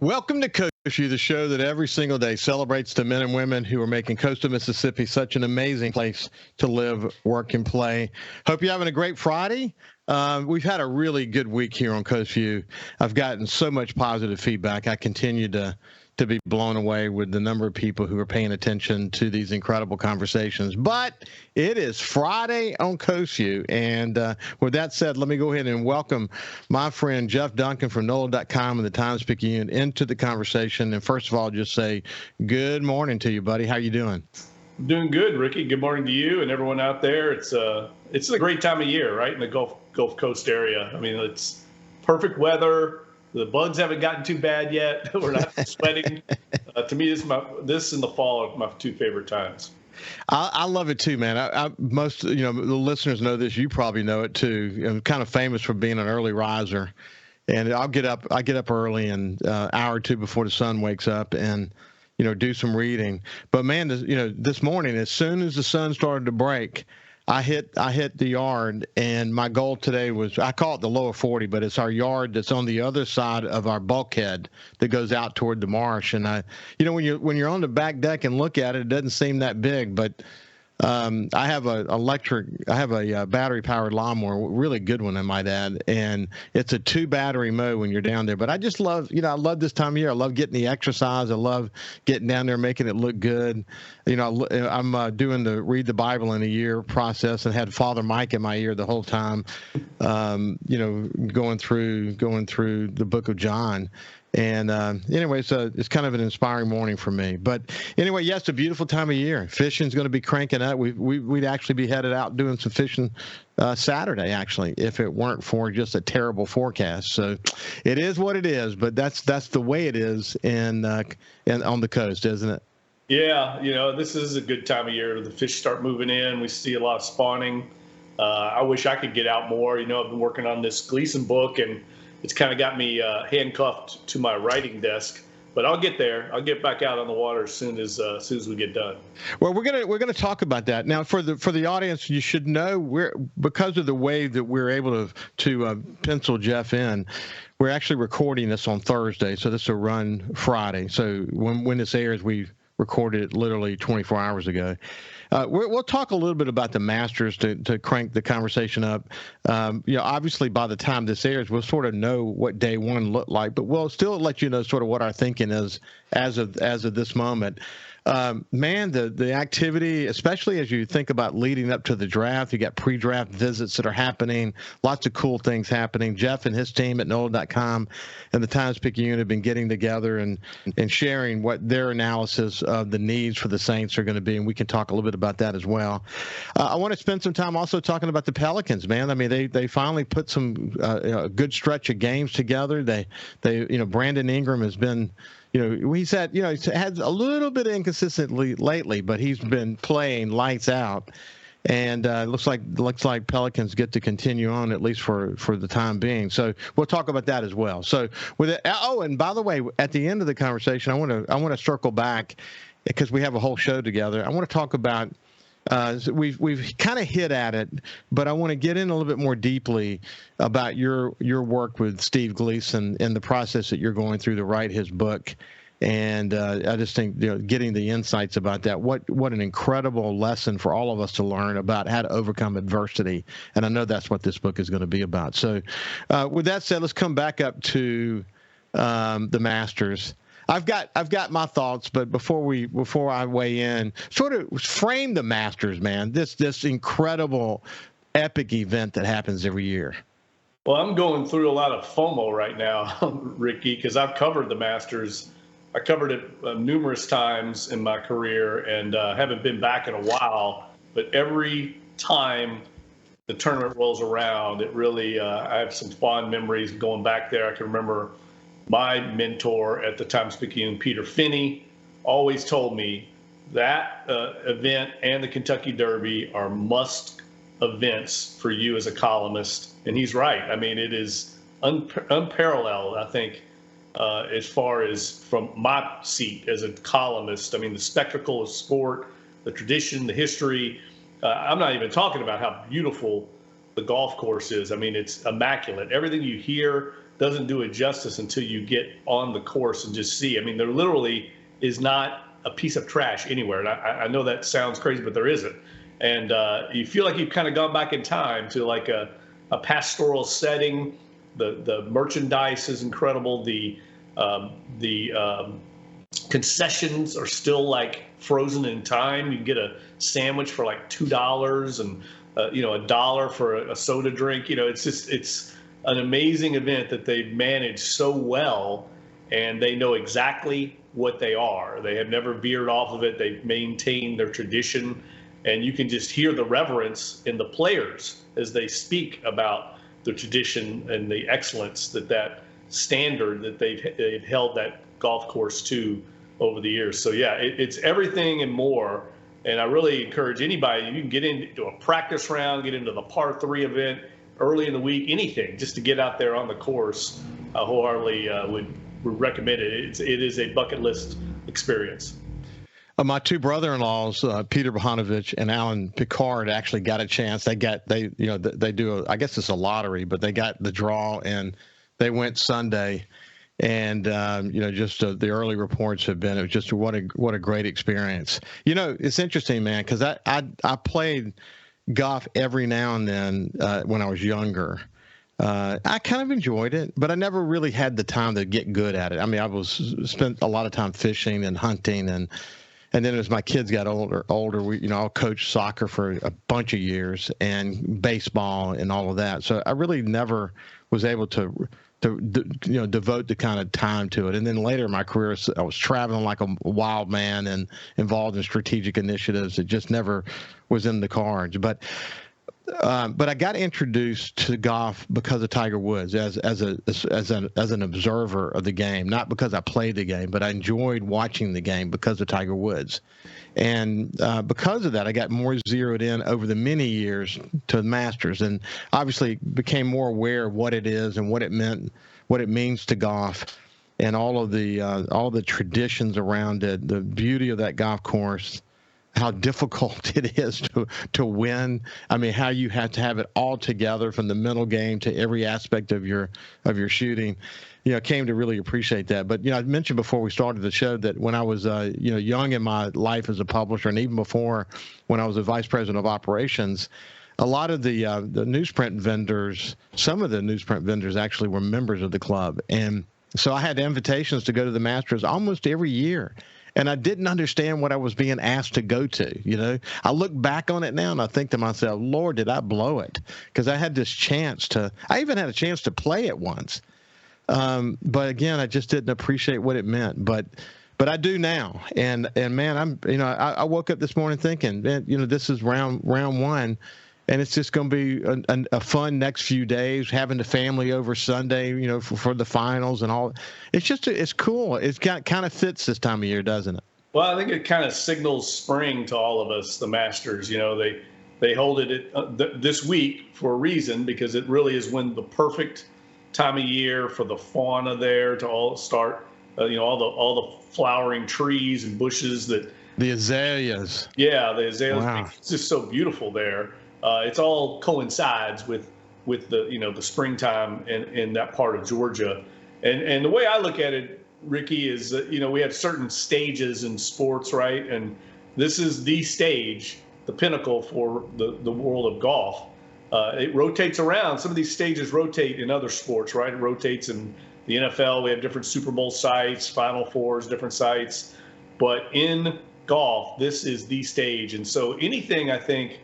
Welcome to Coast Vue, the show that every single day celebrates the men and women who are making coastal Mississippi such an amazing place to live, work, and play. Hope you're having a great Friday. We've had a really good week here on Coast Vue. I've gotten so much positive feedback. I continue to be blown away with the number of people who are paying attention to these incredible conversations. But it is Friday on Coast Vue. And with that said, let me go ahead and welcome my friend Jeff Duncan from NOLA.com and the Times-Picayune into the conversation. And first of all, just say good morning to you, buddy. How you doing? I'm doing good, Ricky. Good morning to you and everyone out there. It's a great time of year, right, in the Gulf Coast area. I mean, it's perfect weather. The bugs haven't gotten too bad yet. We're not sweating. To me, this and the fall are my two favorite times. I love it too, man. Most, the listeners know this. You probably know it too. I'm kind of famous for being an early riser, and I get up early and hour or two before the sun wakes up and, do some reading. But man, this morning, as soon as the sun started to break, I hit the yard, and my goal today was, I call it the lower 40, but it's our yard that's on the other side of our bulkhead that goes out toward the marsh. And when you're on the back deck and look at it, it doesn't seem that big, but I have a battery powered lawnmower, really good one, I might add, and it's a 2-battery mode when you're down there. But I just love, I love this time of year. I love getting the exercise. I love getting down there, making it look good. I'm doing the read the Bible in a year process and had Father Mike in my ear the whole time, going through the book of John. And anyway, so it's kind of an inspiring morning for me. But anyway, yes, it's a beautiful time of year. Fishing's going to be cranking up. We'd actually be headed out doing some fishing Saturday, actually, if it weren't for just a terrible forecast. So it is what it is. But that's the way it is and on the coast, isn't it? Yeah, this is a good time of year. The fish start moving in. We see a lot of spawning. I wish I could get out more. I've been working on this Gleason book, and it's kind of got me handcuffed to my writing desk, but I'll get there. I'll get back out on the water as soon as we get done. Well, we're gonna talk about that now. For the audience, you should know because of the way that we're able to pencil Jeff in. We're actually recording this on Thursday, so this will run Friday. So when this airs, we recorded it literally 24 hours ago. We'll talk a little bit about the Masters to crank the conversation up. Obviously, by the time this airs, we'll sort of know what day one looked like, but we'll still let you know sort of what our thinking is as of this moment. Man, the activity, especially as you think about leading up to the draft, you got pre-draft visits that are happening, lots of cool things happening. Jeff and his team at NOLA.com and the Times-Picayune have been getting together and sharing what their analysis of the needs for the Saints are going to be, and we can talk a little bit about that as well. I want to spend some time also talking about the Pelicans, man. I mean, they finally put some a good stretch of games together. They Brandon Ingram has been. He's had a little bit of inconsistency lately, but he's been playing lights out, and looks like Pelicans get to continue on at least for the time being. So we'll talk about that as well. So and by the way, at the end of the conversation, I want to circle back because we have a whole show together. I want to talk about. We've kind of hit at it, but I want to get in a little bit more deeply about your work with Steve Gleason and the process that you're going through to write his book. And I just think getting the insights about that, what an incredible lesson for all of us to learn about how to overcome adversity. And I know that's what this book is going to be about. So with that said, let's come back up to the Masters. I've got my thoughts, but before I weigh in, sort of frame the Masters, man. This incredible, epic event that happens every year. Well, I'm going through a lot of FOMO right now, Ricky, because I've covered the Masters. I covered it numerous times in my career, and haven't been back in a while. But every time the tournament rolls around, it really I have some fond memories going back there. I can remember. My mentor at the Times-Picayune, Peter Finney, always told me that event and the Kentucky Derby are must events for you as a columnist. And he's right. I mean, it is unparalleled, I think, as far as from my seat as a columnist. I mean, the spectacle of sport, the tradition, the history. I'm not even talking about how beautiful the golf course is. I mean, it's immaculate. Everything you hear doesn't do it justice until you get on the course and just see. I mean, there literally is not a piece of trash anywhere. And I know that sounds crazy, but there isn't. And you feel like you've kind of gone back in time to like a pastoral setting. The merchandise is incredible. The concessions are still like frozen in time. You can get a sandwich for like $2 and $1 for a soda drink. It's an amazing event that they've managed so well, and they know exactly what they are. They have never veered off of it. They've maintained their tradition, and you can just hear the reverence in the players as they speak about the tradition and the excellence that standard that they've held that golf course to over the years. So yeah, it's everything and more. And I really encourage anybody, you can get into a practice round, get into the par 3 event early in the week, anything, just to get out there on the course. I wholeheartedly would recommend it. It is a bucket list experience. My two brother-in-laws, Peter Bohanovich and Alan Picard, actually got a chance. They do I guess it's a lottery, but they got the draw and they went Sunday. And the early reports have been, it was just what a great experience. It's interesting, man, because I played golf every now and then when I was younger. I kind of enjoyed it, but I never really had the time to get good at it. I mean, spent a lot of time fishing and hunting, and then as my kids got older, I coached soccer for a bunch of years and baseball and all of that. So I really never was able to devote the kind of time to it. And then later in my career, I was traveling like a wild man and involved in strategic initiatives. It just never was in the cards. But I got introduced to golf because of Tiger Woods as an observer of the game, not because I played the game, but I enjoyed watching the game because of Tiger Woods. And because of that, I got more zeroed in over the many years to the Masters, and obviously became more aware of what it is and what it means to golf, and all the traditions around it, the beauty of that golf course, how difficult it is to win. I mean, how you have to have it all together from the mental game to every aspect of your shooting. Came to really appreciate that. But, I mentioned before we started the show that when I was, young in my life as a publisher, and even before when I was a vice president of operations, a lot of the newsprint vendors, some of the newsprint vendors actually were members of the club. And so I had invitations to go to the Masters almost every year. And I didn't understand what I was being asked to go to. I look back on it now and I think to myself, Lord, did I blow it? Because I had this chance I even had a chance to play it once. But again, I just didn't appreciate what it meant. But I do now. And man, I woke up this morning thinking, man, this is round one. And it's just going to be a fun next few days, having the family over Sunday, for the finals and all. It's cool. It's kind of fits this time of year, doesn't it? Well, I think it kind of signals spring to all of us, the Masters. They hold it this week for a reason, because it really is when the perfect time of year for the fauna there to all start, all the flowering trees and bushes that. The azaleas. Yeah, the azaleas. Wow. It's just so beautiful there. It's all coincides with the springtime in that part of Georgia, and the way I look at it, Ricky, is that we have certain stages in sports, right? And this is the stage, the pinnacle for the world of golf. It rotates around. Some of these stages rotate in other sports, right? It rotates in the NFL. We have different Super Bowl sites, Final Fours, different sites, but in golf, this is the stage. And so anything, I think,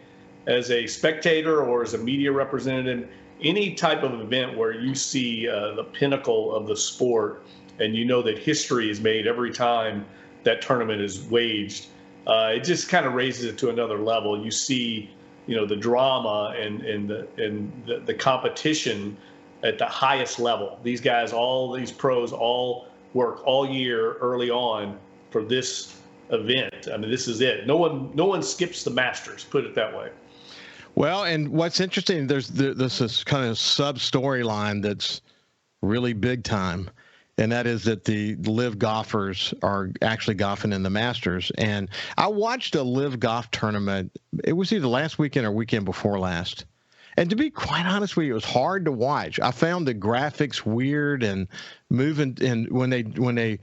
as a spectator or as a media representative, any type of event where you see the pinnacle of the sport and that history is made every time that tournament is waged, it just kind of raises it to another level. You see, the drama and the competition at the highest level. These guys, all these pros, all work all year early on for this event. I mean, this is it. No one skips the Masters, put it that way. Well, and what's interesting, there's this kind of sub-storyline that's really big time, and that is that the LIV golfers are actually golfing in the Masters. And I watched a LIV golf tournament. It was either last weekend or weekend before last. And to be quite honest with you, it was hard to watch. I found the graphics weird and moving. And when they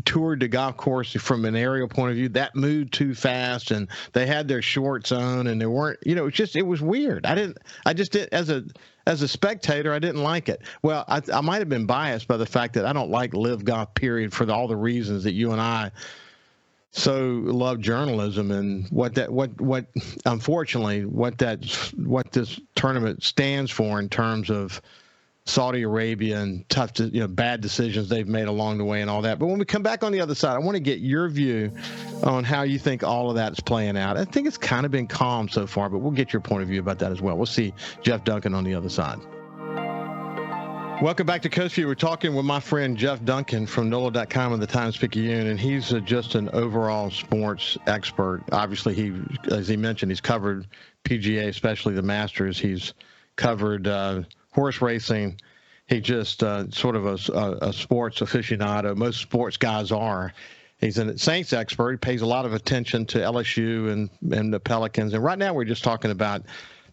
toured the golf course from an aerial point of view, that moved too fast, and they had their shorts on, and they weren't. It was weird. I just did as a spectator, I didn't like it. Well, I might have been biased by the fact that I don't like live golf, period, for all the reasons that you and I so love journalism, and what unfortunately what this tournament stands for in terms of Saudi Arabia and bad decisions they've made along the way and all that. But when we come back on the other side, I want to get your view on how you think all of that's playing out. I think it's kind of been calm so far, but we'll get your point of view about that as well. We'll see Jeff Duncan on the other side. Welcome back to Coast Vue. We're talking with my friend Jeff Duncan from NOLA.com and the Times-Picayune, and he's just an overall sports expert. Obviously, as he mentioned, he's covered PGA, especially the Masters. He's covered horse racing. He just sort of a sports aficionado. Most sports guys are. He's a Saints expert. He pays a lot of attention to LSU and the Pelicans. And right now we're just talking about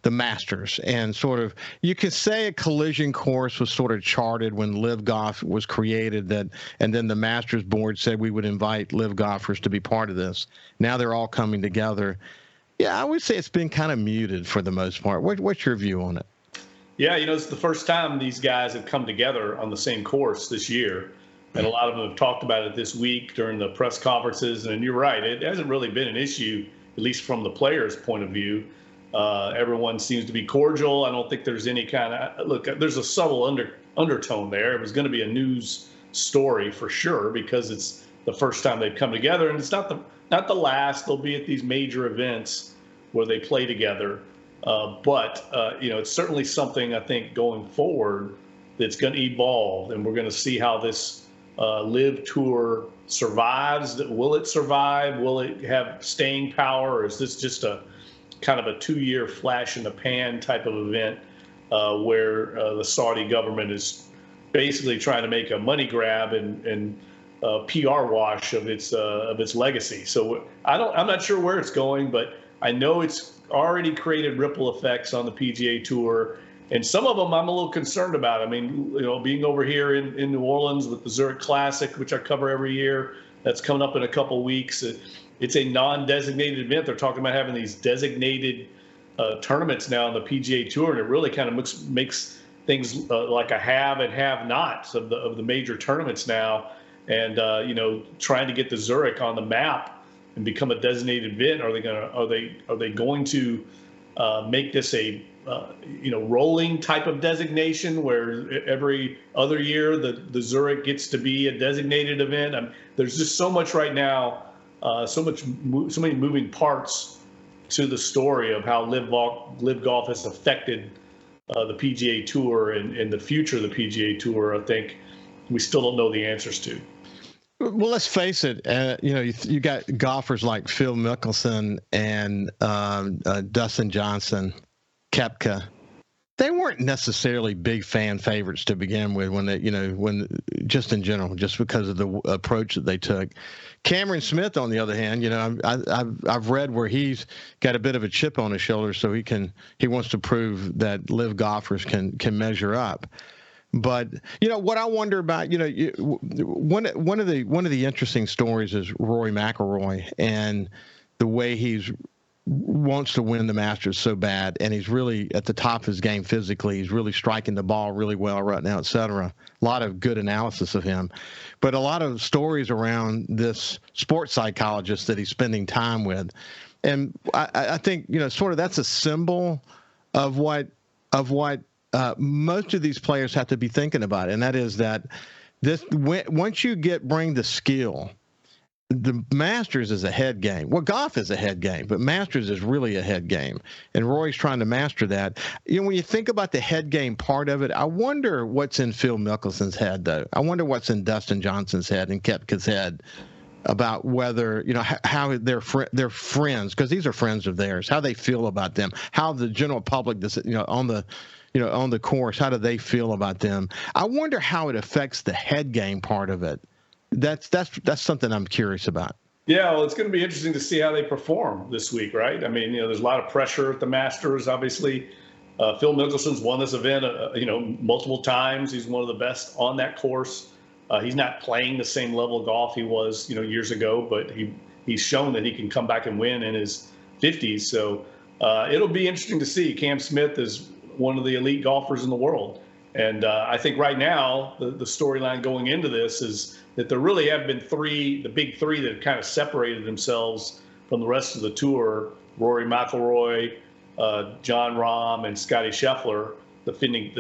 the Masters, and sort of, you could say a collision course was sort of charted when Live Golf was created, and then the Masters board said we would invite Live golfers to be part of this. Now they're all coming together. Yeah, I would say it's been kind of muted for the most part. What's your view on it? Yeah, it's the first time these guys have come together on the same course this year, and a lot of them have talked about it this week during the press conferences. And you're right, it hasn't really been an issue, at least from the players' point of view. Everyone seems to be cordial. I don't think there's any kind of look. There's a subtle undertone there. It was going to be a news story for sure because it's the first time they've come together, and it's not the last. They'll be at these major events where they play together. But it's certainly something I think going forward that's going to evolve, and we're going to see how this Live Tour survives. Will it survive? Will it have staying power, or is this just a kind of a 2-year flash in the pan type of event where the Saudi government is basically trying to make a money grab and PR wash of its legacy? So I'm not sure where it's going, but I know it's already created ripple effects on the PGA Tour, and some of them I'm a little concerned about. I mean, being over here in New Orleans with the Zurich Classic, which I cover every year, that's coming up in a couple weeks. It's a non-designated event. They're talking about having these designated tournaments now on the PGA Tour, and it really kind of makes things like a have and have-nots of the major tournaments now. And trying to get the Zurich on the map and become a designated event. Are they going to make this a rolling type of designation where every other year the Zurich gets to be a designated event? There's just so much right now. So many moving parts to the story of how Live Golf has affected the PGA Tour and the future of the PGA Tour. I think we still don't know the answers to. Well, let's face it. You got golfers like Phil Mickelson and Dustin Johnson, Koepka. They weren't necessarily big fan favorites to begin with when just in general, just because of the approach that they took. Cameron Smith, on the other hand, I've read where he's got a bit of a chip on his shoulder, so he wants to prove that live golfers can measure up. But what I wonder about, one of the interesting stories is Rory McIlroy and the way he's wants to win the Masters so bad, and he's really at the top of his game physically. He's really striking the ball really well right now, et cetera. A lot of good analysis of him, but a lot of stories around this sports psychologist that he's spending time with. And I think, sort of that's a symbol of what most of these players have to be thinking about. And that is that once you bring the skill, the Masters is a head game. Well, golf is a head game, but Masters is really a head game. And Roy's trying to master that. When you think about the head game part of it, I wonder what's in Phil Mickelson's head, though. I wonder what's in Dustin Johnson's head and Koepka's head about whether, how they're friends, because these are friends of theirs, how they feel about them, how the general public, on the course, how do they feel about them? I wonder how it affects the head game part of it. That's something I'm curious about. Yeah, well, it's going to be interesting to see how they perform this week, right? I mean, there's a lot of pressure at the Masters, obviously. Phil Mickelson's won this event, multiple times. He's one of the best on that course. He's not playing the same level of golf he was, years ago, but he's shown that he can come back and win in his 50s. So it'll be interesting to see. Cam Smith is one of the elite golfers in the world. And I think right now the storyline going into this is that there really have been the big three that have kind of separated themselves from the rest of the tour: Rory McIlroy, Jon Rahm, and Scottie Scheffler, the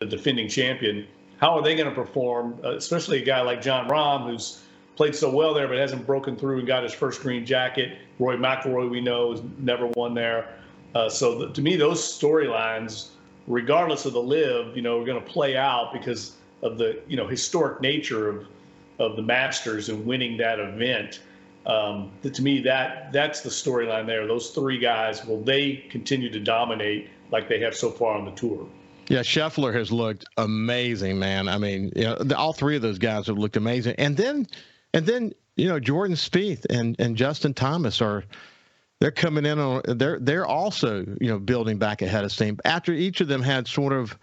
defending champion. How are they going to perform, especially a guy like Jon Rahm, who's played so well there but hasn't broken through and got his first green jacket? Rory McIlroy, we know, has never won there. To me, those storylines, regardless of the live, are going to play out because of the historic nature of the Masters and winning that event. To me, that's the storyline there. Those three guys, will they continue to dominate like they have so far on the tour? Yeah, Scheffler has looked amazing, man. I mean, all three of those guys have looked amazing. And then Jordan Spieth and Justin Thomas they're coming in on they're also building back ahead of steam after each of them had sort of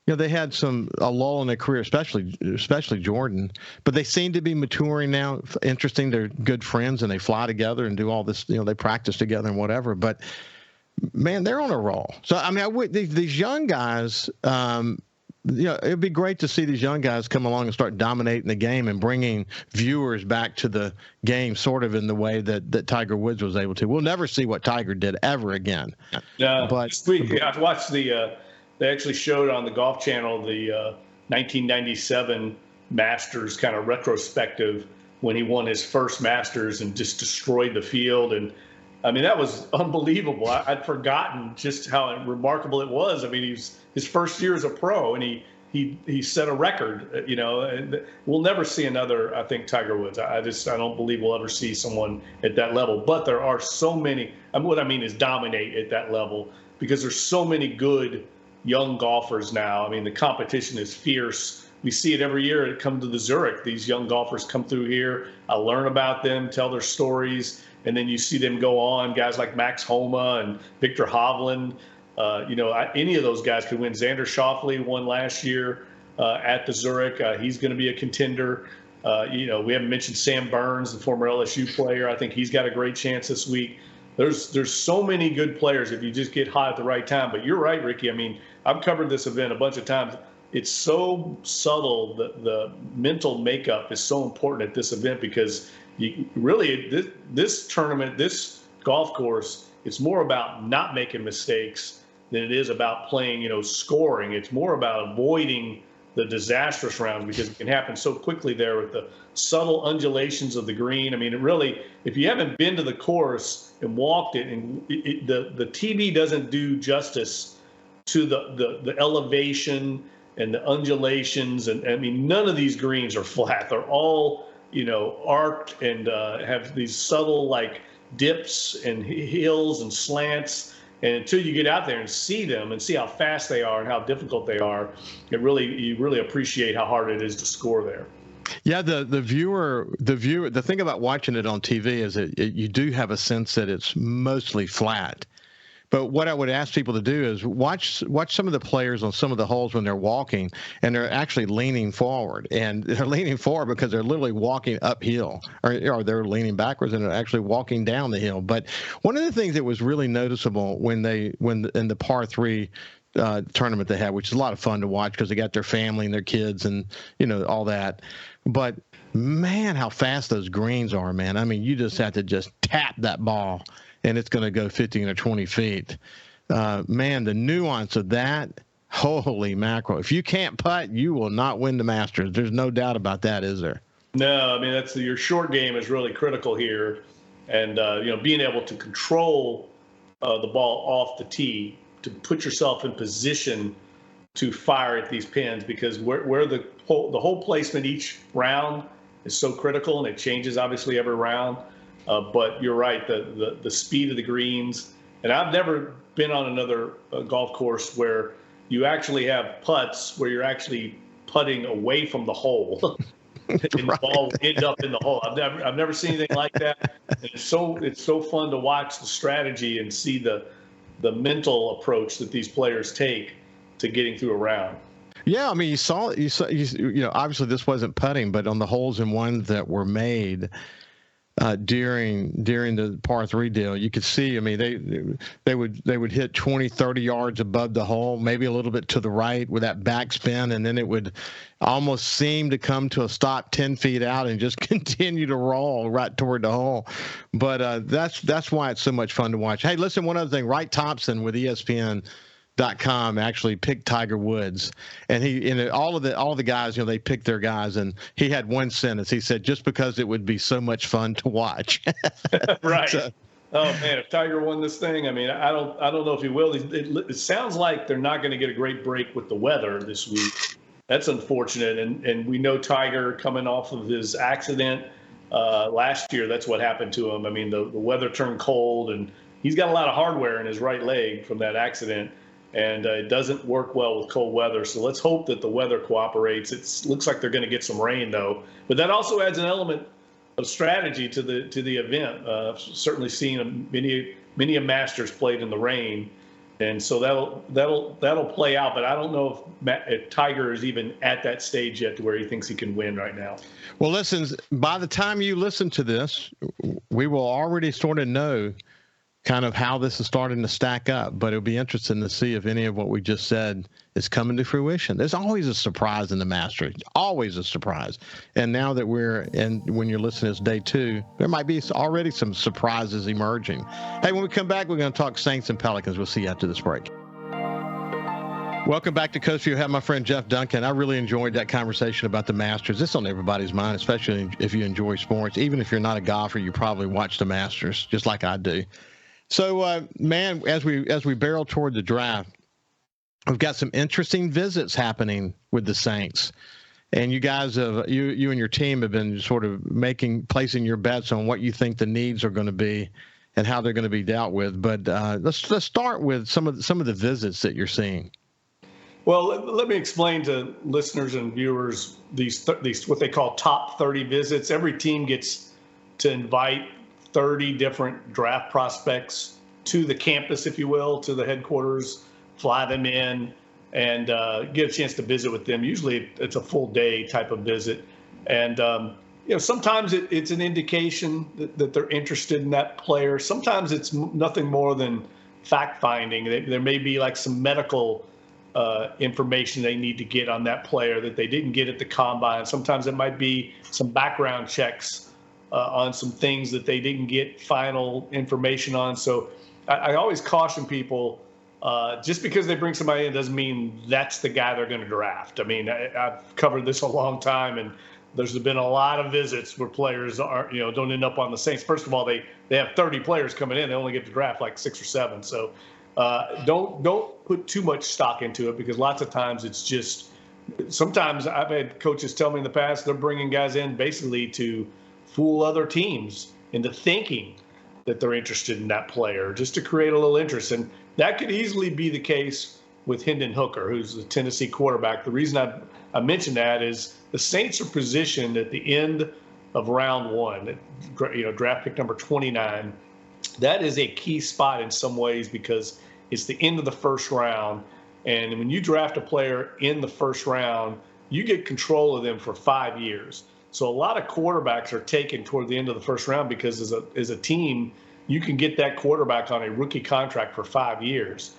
they had a lull in their career, especially Jordan, but they seem to be maturing now. Interesting, they're good friends and they fly together and do all this. They practice together and whatever. But man, they're on a roll. So I mean, these young guys. It'd be great to see these young guys come along and start dominating the game and bringing viewers back to the game, sort of in the way that Tiger Woods was able to. We'll never see what Tiger did ever again. But this week, I watched they actually showed on the Golf Channel the 1997 Masters kind of retrospective when he won his first Masters and just destroyed the field. And I mean, that was unbelievable. I'd forgotten just how remarkable it was. I mean, he was his first year as a pro, and he set a record. And we'll never see another. I think Tiger Woods. I don't believe we'll ever see someone at that level. But there are so many. What I mean is dominate at that level, because there's so many good young golfers now. I mean, the competition is fierce. We see it every year. It comes to the Zurich. These young golfers come through here. I learn about them, tell their stories. And then you see them go on, guys like Max Homa and Victor Hovland. Any of those guys could win. Xander Schauffele won last year at the Zurich. He's going to be a contender. We haven't mentioned Sam Burns, the former LSU player. I think he's got a great chance this week. There's so many good players if you just get hot at the right time. But you're right, Ricky. I mean, I've covered this event a bunch of times. It's so subtle. The mental makeup is so important at this event, because this tournament, this golf course, it's more about not making mistakes than it is about playing, scoring. It's more about avoiding the disastrous rounds, because it can happen so quickly there with the subtle undulations of the green. I mean, if you haven't been to the course and walked it, and the TV doesn't do justice to the elevation and the undulations. And I mean, none of these greens are flat. They're all arced and have these subtle dips and hills and slants. And until you get out there and see them and see how fast they are and how difficult they are, you really appreciate how hard it is to score there. Yeah, the viewer, the thing about watching it on TV is that you do have a sense that it's mostly flat. But what I would ask people to do is watch some of the players on some of the holes when they're walking, and they're actually leaning forward. And they're leaning forward because they're literally walking uphill, or they're leaning backwards and they're actually walking down the hill. But one of the things that was really noticeable when in the par 3 tournament they had, which is a lot of fun to watch because they got their family and their kids and all that. But man, how fast those greens are, man. I mean, you just have to just tap that ball and it's going to go 15 or 20 feet. Man, the nuance of that, holy mackerel. If you can't putt, you will not win the Masters. There's no doubt about that, is there? No, I mean, your short game is really critical here. And, being able to control the ball off the tee, to put yourself in position to fire at these pins, because where the whole placement each round is so critical, and it changes obviously every round. But you're right, the speed of the greens. And I've never been on another golf course where you actually have putts where you're actually putting away from the hole. And the ball will end up in the hole. I've never seen anything like that. And it's so fun to watch the strategy and see the mental approach that these players take. to getting through a round. Yeah, I mean, obviously this wasn't putting, but on the holes in one that were made during the par 3 deal, you could see, I mean, they would hit 20, 30 yards above the hole, maybe a little bit to the right with that backspin, and then it would almost seem to come to a stop 10 feet out and just continue to roll right toward the hole. But that's why it's so much fun to watch. Hey, listen, one other thing, Wright Thompson with ESPN.com actually picked Tiger Woods, and all the guys, they picked their guys, and he had one sentence. He said, just because it would be so much fun to watch. Right. So, oh man, if Tiger won this thing, I mean, I don't know if he will. It sounds like they're not going to get a great break with the weather this week. That's unfortunate, and we know Tiger coming off of his accident last year. That's what happened to him. I mean, the weather turned cold, and he's got a lot of hardware in his right leg from that accident. And it doesn't work well with cold weather. So let's hope that the weather cooperates. It looks like they're going to get some rain, though. But that also adds an element of strategy to the event. Certainly seen many Masters played in the rain, and so that'll play out. But I don't know if Tiger is even at that stage yet to where he thinks he can win right now. Well, listen, by the time you listen to this, we will already sort of know kind of how this is starting to stack up, but it'll be interesting to see if any of what we just said is coming to fruition. There's always a surprise in the Masters, always a surprise. And now that when you're listening, it's day 2, there might be already some surprises emerging. Hey, when we come back, we're going to talk Saints and Pelicans. We'll see you after this break. Welcome back to Coast Vue. I have my friend Jeff Duncan. I really enjoyed that conversation about the Masters. It's on everybody's mind, especially if you enjoy sports. Even if you're not a golfer, you probably watch the Masters, just like I do. So, man, as we barrel toward the draft, we've got some interesting visits happening with the Saints, and you guys you and your team have been sort of placing your bets on what you think the needs are going to be and how they're going to be dealt with. But let's start with some of the visits that you're seeing. Well, let me explain to listeners and viewers these what they call top 30 visits. Every team gets to invite 30 different draft prospects to the campus, if you will, to the headquarters, fly them in, and get a chance to visit with them. Usually it's a full day type of visit. And, sometimes it's an indication that they're interested in that player. Sometimes it's nothing more than fact finding. There may be like some medical information they need to get on that player that they didn't get at the combine. Sometimes it might be some background checks on some things that they didn't get final information on. So I always caution people, just because they bring somebody in doesn't mean that's the guy they're going to draft. I mean, I've covered this a long time, and there's been a lot of visits where players don't end up on the Saints. First of all, they have 30 players coming in. They only get to draft like 6 or 7. So don't put too much stock into it, because lots of times it's just, sometimes I've had coaches tell me in the past they're bringing guys in basically to fool other teams into thinking that they're interested in that player, just to create a little interest. And that could easily be the case with Hendon Hooker, who's the Tennessee quarterback. The reason I mentioned that is the Saints are positioned at the end of round 1, draft pick number 29. That is a key spot in some ways because it's the end of the first round. And when you draft a player in the first round, you get control of them for 5 years. So a lot of quarterbacks are taken toward the end of the first round because as a team, you can get that quarterback on a rookie contract for 5 years.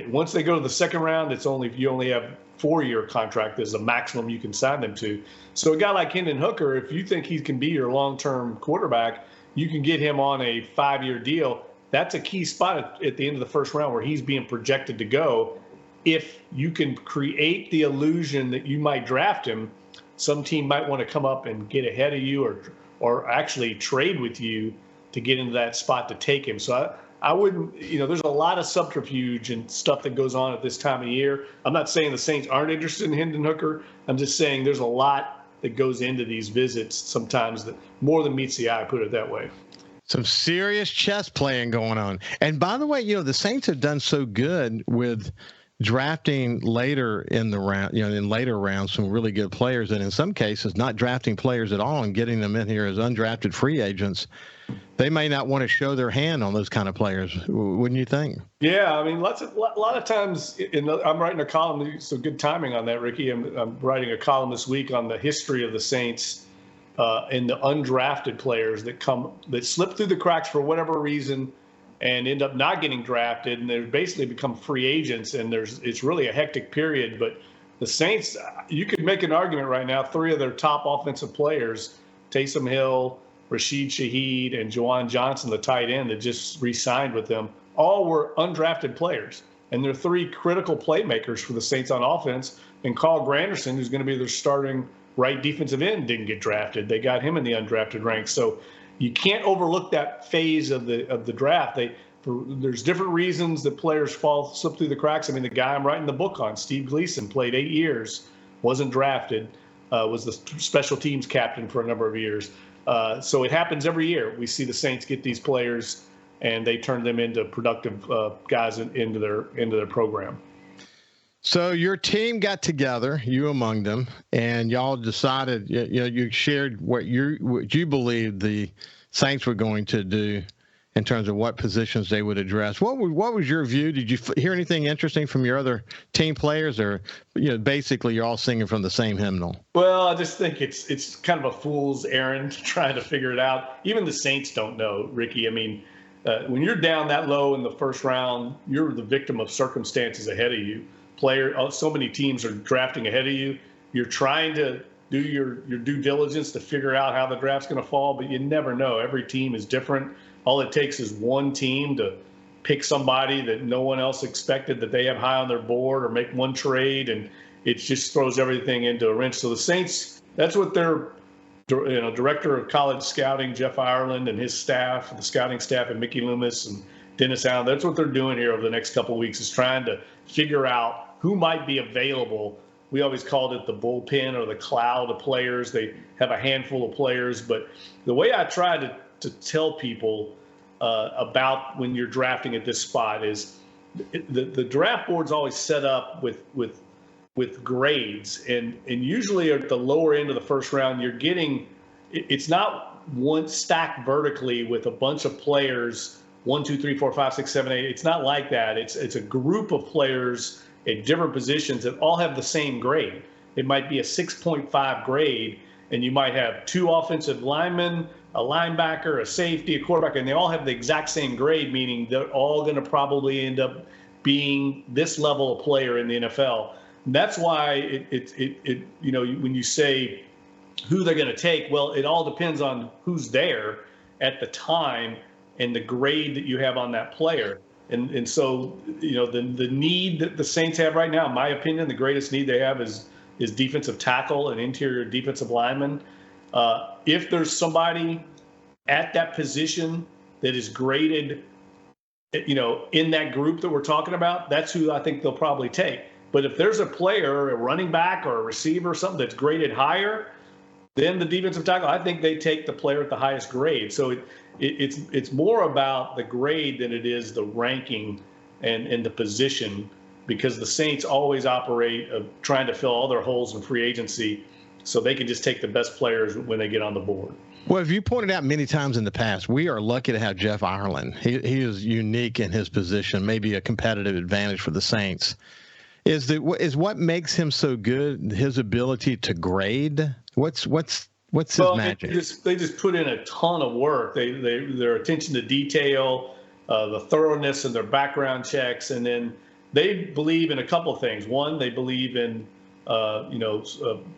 Once they go to the second round, you only have 4-year contract as the maximum you can sign them to. So a guy like Hendon Hooker, if you think he can be your long-term quarterback, you can get him on a 5-year deal. That's a key spot at the end of the first round where he's being projected to go. If you can create the illusion that you might draft him, some team might want to come up and get ahead of you or actually trade with you to get into that spot to take him. So I wouldn't, there's a lot of subterfuge and stuff that goes on at this time of year. I'm not saying the Saints aren't interested in Hendon Hooker. I'm just saying there's a lot that goes into these visits sometimes that more than meets the eye, put it that way. Some serious chess playing going on. And by the way, the Saints have done so good with drafting later in the round, in later rounds, some really good players, and in some cases not drafting players at all and getting them in here as undrafted free agents they may not want to show their hand on those kind of players, wouldn't you think? Yeah, I mean, a lot of times, I'm writing a column, so good timing on that, Ricky. I'm writing a column this week on the history of the Saints and the undrafted players that slip through the cracks for whatever reason and end up not getting drafted, and they basically become free agents, and it's really a hectic period. But the Saints, you could make an argument right now, 3 of their top offensive players, Taysom Hill, Rashid Shaheed, and Juwan Johnson, the tight end that just re-signed with them, all were undrafted players. And they're 3 critical playmakers for the Saints on offense. And Carl Granderson, who's going to be their starting right defensive end, didn't get drafted. They got him in the undrafted ranks. So you can't overlook that phase of the draft. There's different reasons that players slip through the cracks. I mean, the guy I'm writing the book on, Steve Gleason, played 8 years, wasn't drafted, was the special teams captain for a number of years. So it happens every year. We see the Saints get these players, and they turn them into productive guys into their program. So your team got together, you among them, and y'all decided. You shared what you believed the Saints were going to do in terms of what positions they would address. What was your view? Did you hear anything interesting from your other team players, or basically you're all singing from the same hymnal? Well, I just think it's kind of a fool's errand trying to figure it out. Even the Saints don't know, Ricky. I mean, when you're down that low in the first round, you're the victim of circumstances ahead of you. So many teams are drafting ahead of you. You're trying to do your due diligence to figure out how the draft's going to fall, but you never know. Every team is different. All it takes is one team to pick somebody that no one else expected that they have high on their board, or make one trade, and it just throws everything into a wrench. So the Saints, that's what their director of college scouting, Jeff Ireland, and his staff, the scouting staff, and Mickey Loomis and Dennis Allen, that's what they're doing here over the next couple of weeks, is trying to figure out who might be available. We always called it the bullpen or the cloud of players. They have a handful of players, but the way I try to tell people about when you're drafting at this spot is the draft board's always set up with grades, and usually at the lower end of the first round, you're getting, it's not one stacked vertically with a bunch of players, 1, 2, 3, 4, 5, 6, 7, 8. It's not like that. It's a group of players at different positions that all have the same grade. It might be a 6.5 grade, and you might have 2 offensive linemen, a linebacker, a safety, a quarterback, and they all have the exact same grade, meaning they're all going to probably end up being this level of player in the NFL. And that's why when you say who they're going to take, well, it all depends on who's there at the time and the grade that you have on that player. And so, the need that the Saints have right now, in my opinion, the greatest need they have is defensive tackle and interior defensive lineman. If there's somebody at that position that is graded, in that group that we're talking about, that's who I think they'll probably take. But if there's a player, a running back or a receiver or something that's graded higher than the defensive tackle, I think they take the player at the highest grade. So it's more about the grade than it is the ranking and the position, because the Saints always operate trying to fill all their holes in free agency so they can just take the best players when they get on the board. Well, as you pointed out many times in the past, we are lucky to have Jeff Ireland. He is unique in his position, maybe a competitive advantage for the Saints. Is what makes him so good his ability to grade? What's his magic? They just put in a ton of work. Their attention to detail, the thoroughness in their background checks, and then they believe in a couple of things. One, they believe in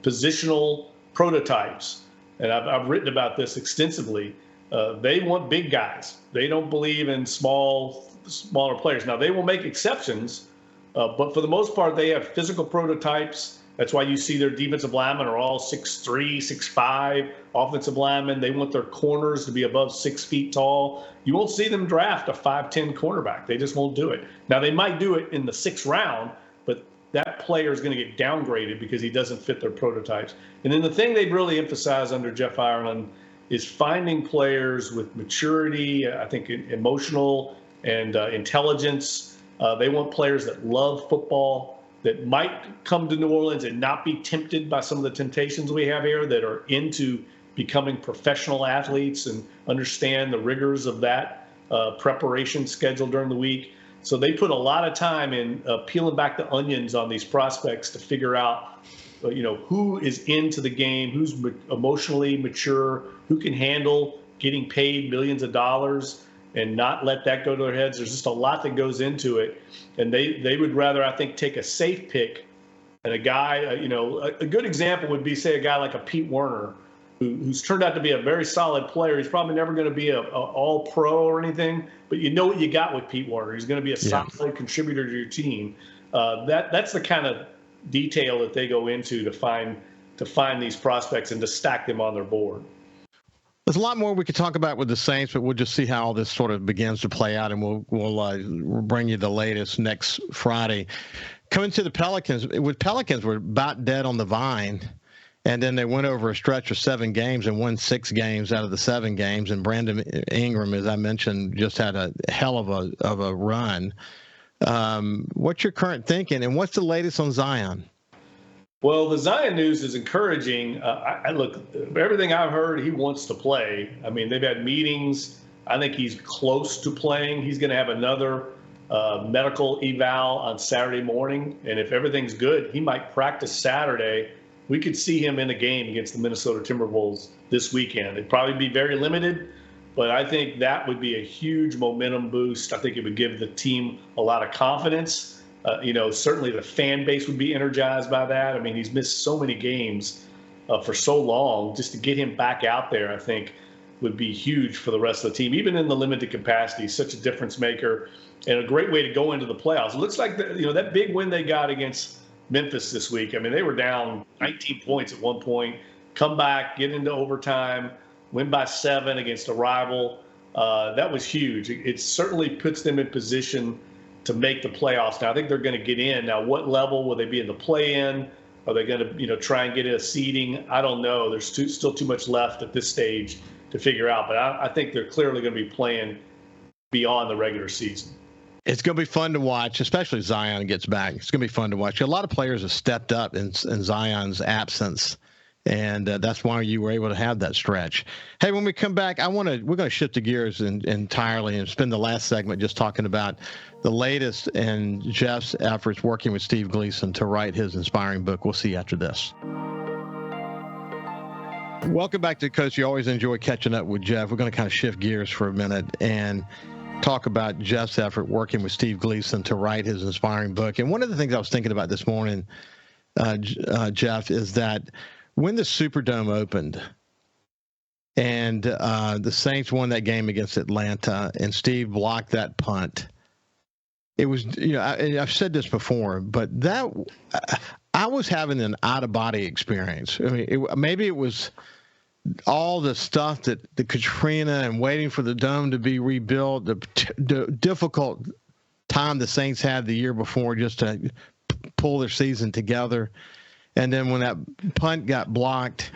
positional prototypes, and I've written about this extensively. They want big guys. They don't believe in smaller players. Now, they will make exceptions, but for the most part, they have physical prototypes. That's why you see their defensive linemen are all 6'3", 6'5", offensive linemen. They want their corners to be above 6 feet tall. You won't see them draft a 5'10" cornerback. They just won't do it. Now, they might do it in the 6th round, but that player is going to get downgraded because he doesn't fit their prototypes. And then the thing they've really emphasized under Jeff Ireland is finding players with maturity, I think emotional and intelligence. They want players that love football, that might come to New Orleans and not be tempted by some of the temptations we have here, that are into becoming professional athletes and understand the rigors of that preparation schedule during the week. So they put a lot of time in peeling back the onions on these prospects to figure out, who is into the game, who's emotionally mature, who can handle getting paid millions of dollars and not let that go to their heads. There's just a lot that goes into it. And they would rather, I think, take a safe pick. And a guy, a good example would be, say, a guy like a Pete Werner, who's turned out to be a very solid player. He's probably never going to be a all-pro or anything, but you know what you got with Pete Werner. He's going to be a solid contributor to your team. That's the kind of detail that they go into to find these prospects and to stack them on their board. There's a lot more we could talk about with the Saints, but we'll just see how all this sort of begins to play out, and we'll bring you the latest next Friday. Coming to the Pelicans, were about dead on the vine, and then they went over a stretch of 7 games and won 6 games out of the 7 games. And Brandon Ingram, as I mentioned, just had a hell of a run. What's your current thinking, and what's the latest on Zion? Well, the Zion news is encouraging. I look, everything I've heard, he wants to play. I mean, they've had meetings. I think he's close to playing. He's going to have another medical eval on Saturday morning. And if everything's good, he might practice Saturday. We could see him in a game against the Minnesota Timberwolves this weekend. It'd probably be very limited, but I think that would be a huge momentum boost. I think it would give the team a lot of confidence. Certainly the fan base would be energized by that. I mean, he's missed so many games for so long. Just to get him back out there, I think, would be huge for the rest of the team, even in the limited capacity. He's such a difference maker and a great way to go into the playoffs. It looks like that big win they got against Memphis this week. I mean, they were down 19 points at one point, come back, get into overtime, win by 7 against a rival. That was huge. It certainly puts them in position to make the playoffs. Now, I think they're going to get in. Now, what level will they be in the play-in? Are they going to, try and get a seeding? I don't know. There's still too much left at this stage to figure out. But I think they're clearly going to be playing beyond the regular season. It's going to be fun to watch, especially if Zion gets back. It's going to be fun to watch. A lot of players have stepped up in Zion's absence, and that's why you were able to have that stretch. Hey, when we come back, we're going to shift the gears entirely and spend the last segment just talking about the latest in Jeff's efforts working with Steve Gleason to write his inspiring book. We'll see you after this. Welcome back to Coast. You always enjoy catching up with Jeff. We're going to kind of shift gears for a minute and talk about Jeff's effort working with Steve Gleason to write his inspiring book. And one of the things I was thinking about this morning, Jeff, is that when the Superdome opened and the Saints won that game against Atlanta and Steve blocked that punt, it was, I've said this before, but I was having an out-of-body experience. I mean, maybe it was all the stuff that the Katrina and waiting for the dome to be rebuilt, the difficult time the Saints had the year before just to pull their season together. And then when that punt got blocked,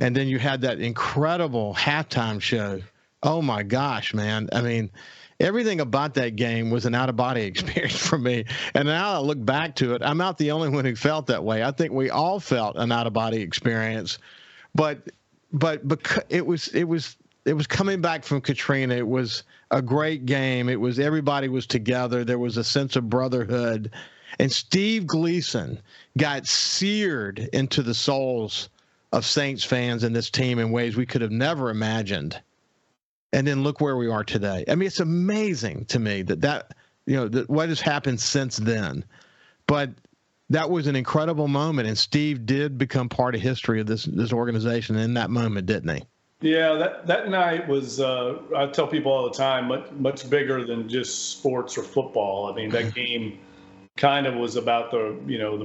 and then you had that incredible halftime show. Oh my gosh, man. I mean, everything about that game was an out-of-body experience for me. And now I look back to it, I'm not the only one who felt that way. I think we all felt an out-of-body experience. But because it was coming back from Katrina. It was a great game. It was everybody was together. There was a sense of brotherhood. And Steve Gleason got seared into the souls of Saints fans and this team in ways we could have never imagined. And then look where we are today. I mean, it's amazing to me that what has happened since then. But that was an incredible moment, and Steve did become part of history of this organization in that moment, didn't he? Yeah, that night was, I tell people all the time, much bigger than just sports or football. I mean, that game kind of was about the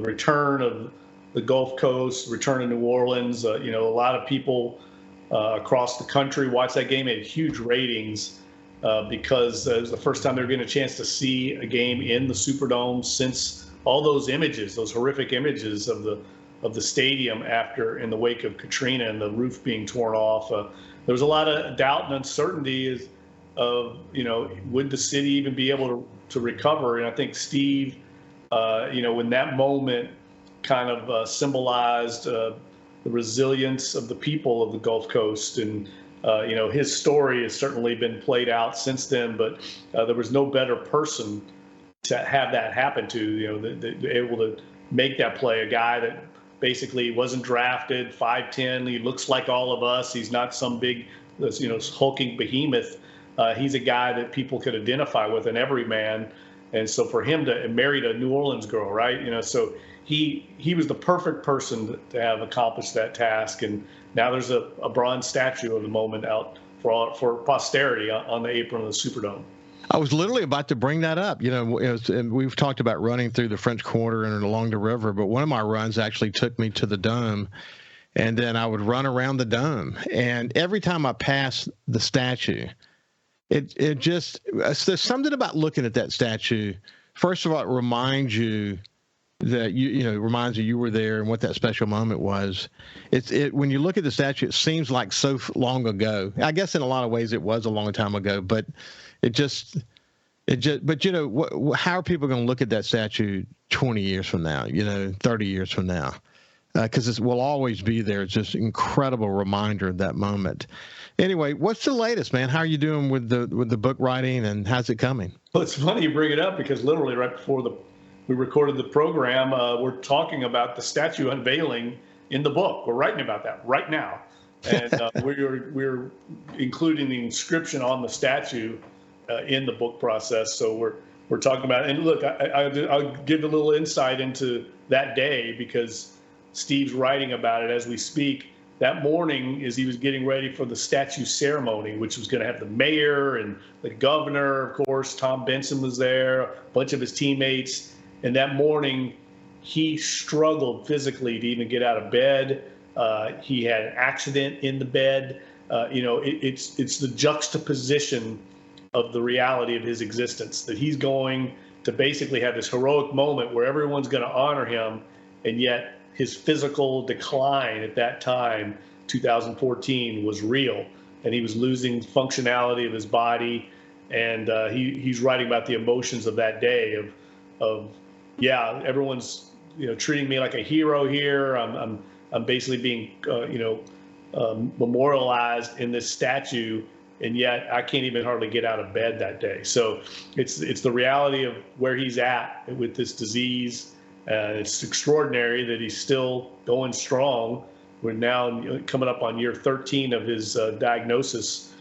return of the Gulf Coast, return to New Orleans. A lot of people across the country watched that game. It had huge ratings because it was the first time they were getting a chance to see a game in the Superdome since all those images, those horrific images of the stadium in the wake of Katrina and the roof being torn off. There was a lot of doubt and uncertainty of would the city even be able to recover? And I think Steve, in that moment kind of symbolized the resilience of the people of the Gulf Coast. And, his story has certainly been played out since then, but there was no better person to have that happen to, able to make that play. A guy that basically wasn't drafted, 5'10", he looks like all of us. He's not some big, hulking behemoth. He's a guy that people could identify with, an everyman. And so for him to marry a New Orleans girl, right? So he was the perfect person to have accomplished that task. And now there's a bronze statue of the moment out for posterity on the apron of the Superdome. I was literally about to bring that up. And we've talked about running through the French Quarter and along the river, but one of my runs actually took me to the Dome, and then I would run around the Dome. And every time I passed the statue, it just, there's something about looking at that statue. First of all, it reminds you that it reminds you were there and what that special moment was. When you look at the statue, it seems like so long ago. I guess in a lot of ways it was a long time ago, but how are people going to look at that statue 20 years from now, 30 years from now? Because it will always be there. It's just an incredible reminder of that moment. Anyway, what's the latest, man? How are you doing with the book writing, and how's it coming? Well, it's funny you bring it up, because literally right before we recorded the program, we're talking about the statue unveiling in the book. We're writing about that right now, and we're including the inscription on the statue in the book process. So we're talking about it. And look, I'll give a little insight into that day, because Steve's writing about it as we speak. That morning, as he was getting ready for the statue ceremony, which was going to have the mayor and the governor, of course, Tom Benson was there, a bunch of his teammates. And that morning, he struggled physically to even get out of bed. He had an accident in the bed. It's the juxtaposition of the reality of his existence, that he's going to basically have this heroic moment where everyone's going to honor him, and yet his physical decline at that time, 2014, was real, and he was losing functionality of his body. And he's writing about the emotions of that day of everyone's treating me like a hero here. I'm basically being memorialized in this statue, and yet I can't even hardly get out of bed that day. So it's the reality of where he's at with this disease. It's extraordinary that he's still going strong. We're now coming up on year 13 of his diagnosis,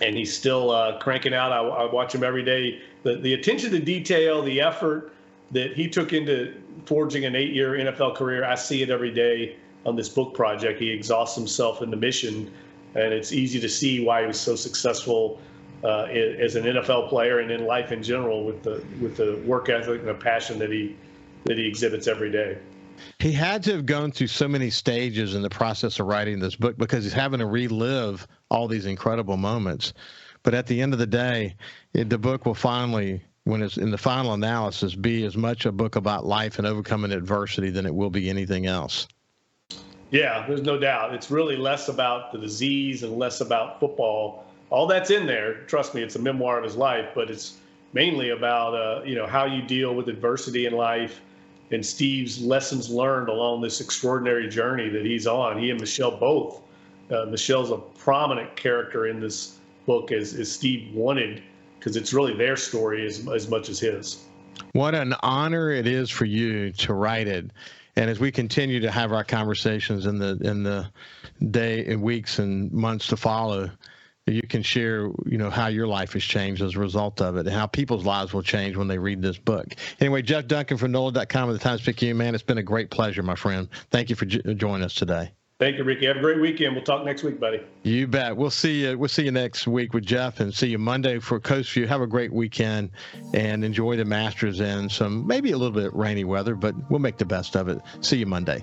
and he's still cranking out. I watch him every day. The attention to detail, the effort that he took into forging an 8-year NFL career, I see it every day on this book project. He exhausts himself in the mission, and it's easy to see why he was so successful as an NFL player and in life in general, with the work ethic and the passion that he exhibits every day. He had to have gone through so many stages in the process of writing this book, because he's having to relive all these incredible moments. But at the end of the day, the book will finally, when it's in the final analysis, be as much a book about life and overcoming adversity than it will be anything else. Yeah, there's no doubt. It's really less about the disease and less about football. All that's in there. Trust me, it's a memoir of his life, but it's mainly about how you deal with adversity in life, and Steve's lessons learned along this extraordinary journey that he's on. He and Michelle both. Michelle's a prominent character in this book, as Steve wanted, because it's really their story as much as his. What an honor it is for you to write it. And as we continue to have our conversations in the day and weeks and months to follow, you can share, how your life has changed as a result of it, and how people's lives will change when they read this book. Anyway, Jeff Duncan from NOLA.com and the Times-Picayune, man, it's been a great pleasure, my friend. Thank you for joining us today. Thank you, Ricky. Have a great weekend. We'll talk next week, buddy. You bet. We'll see you next week with Jeff, and see you Monday for Coast Vue. Have a great weekend and enjoy the Masters and some maybe a little bit rainy weather, but we'll make the best of it. See you Monday.